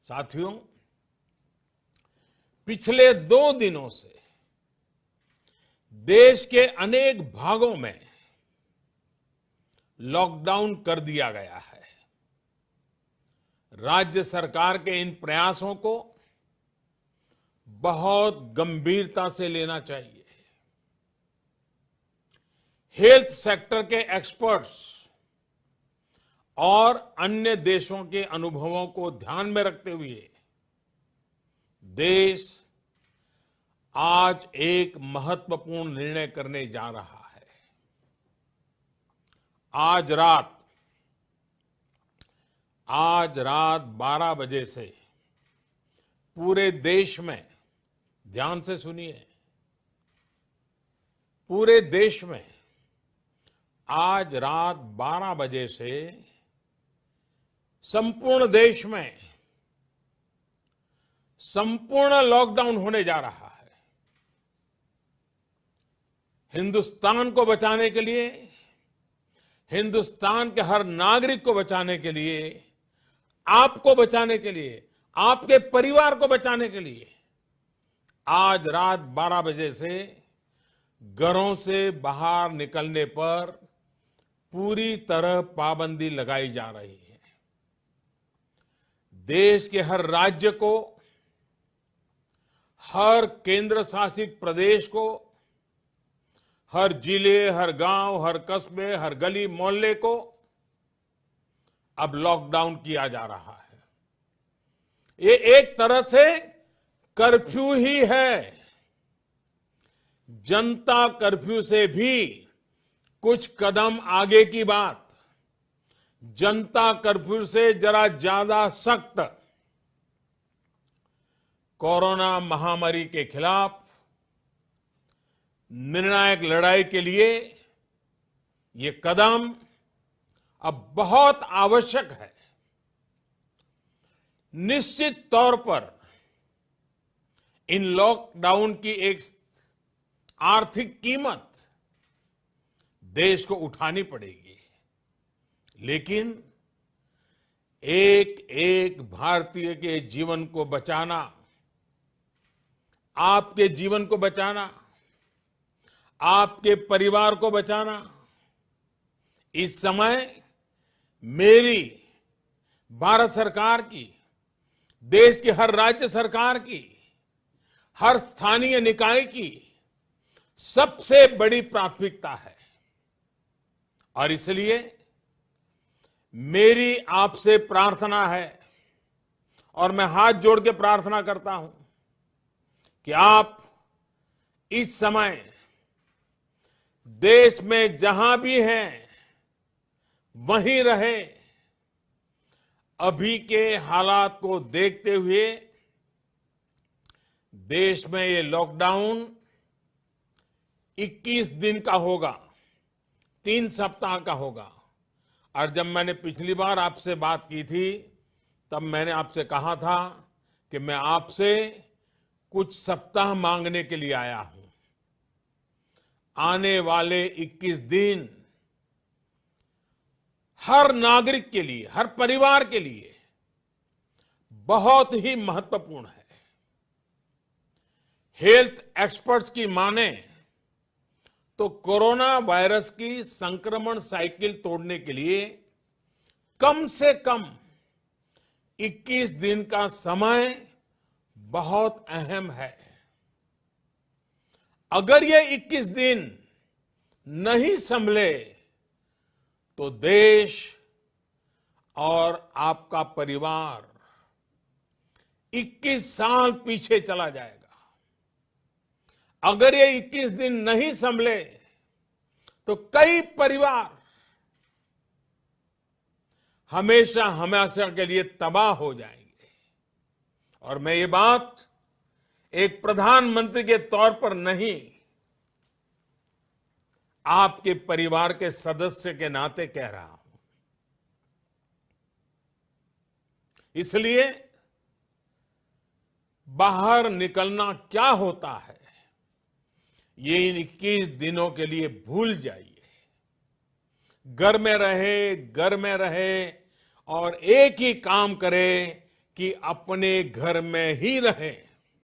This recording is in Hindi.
साथियों, पिछले 2 दिनों से देश के अनेक भागों में लॉकडाउन कर दिया गया है। राज्य सरकार के इन प्रयासों को बहुत गंभीरता से लेना चाहिए। हेल्थ सेक्टर के एक्सपर्ट्स और अन्य देशों के अनुभवों को ध्यान में रखते हुए देश आज एक महत्वपूर्ण निर्णय करने जा रहा है। आज रात 12 बजे से पूरे देश में, ध्यान से सुनिए, पूरे देश में आज रात 12 बजे से संपूर्ण देश में संपूर्ण लॉकडाउन होने जा रहा है। हिंदुस्तान को बचाने के लिए, हिंदुस्तान के हर नागरिक को बचाने के लिए, आपको बचाने के लिए, आपके परिवार को बचाने के लिए आज रात 12 बजे से घरों से बाहर निकलने पर पूरी तरह पाबंदी लगाई जा रही है। देश के हर राज्य को, हर केंद्र शासित प्रदेश को, हर जिले, हर गांव, हर कस्बे, हर गली मोहल्ले को अब लॉकडाउन किया जा रहा है। ये एक तरह से कर्फ्यू ही है। जनता कर्फ्यू से भी कुछ कदम आगे की बात। जनता कर्फ्यू से जरा ज्यादा सख्त। कोरोना महामारी के खिलाफ निर्णायक लड़ाई के लिए ये कदम अब बहुत आवश्यक है। निश्चित तौर पर इन लॉकडाउन की एक आर्थिक कीमत देश को उठानी पड़ेगी, लेकिन एक एक भारतीय के जीवन को बचाना, आपके जीवन को बचाना, आपके परिवार को बचाना, इस समय मेरी, भारत सरकार की, देश की हर राज्य सरकार की, हर स्थानीय निकाय की सबसे बड़ी प्राथमिकता है। और इसलिए मेरी आपसे प्रार्थना है और मैं हाथ जोड़ के प्रार्थना करता हूं कि आप इस समय देश में जहां भी हैं वहीं रहे। अभी के हालात को देखते हुए देश में ये लॉकडाउन 21 दिन का होगा, 3 सप्ताह का होगा। और जब मैंने पिछली बार आपसे बात की थी तब मैंने आपसे कहा था कि मैं आपसे कुछ सप्ताह मांगने के लिए आया हूं। आने वाले 21 दिन हर नागरिक के लिए, हर परिवार के लिए बहुत ही महत्वपूर्ण है। हेल्थ एक्सपर्ट्स की माने तो कोरोना वायरस की संक्रमण साइकिल तोड़ने के लिए कम से कम 21 दिन का समय बहुत अहम है। अगर ये 21 दिन नहीं संभले तो देश और आपका परिवार 21 साल पीछे चला जाएगा। अगर ये 21 दिन नहीं संभले तो कई परिवार हमेशा हमेशा के लिए तबाह हो जाएंगे। और मैं ये बात एक प्रधानमंत्री के तौर पर नहीं, आपके परिवार के सदस्य के नाते कह रहा हूं। इसलिए बाहर निकलना क्या होता है ये इन 21 दिनों के लिए भूल जाइए। घर में रहे और एक ही काम करे कि अपने घर में ही रहें।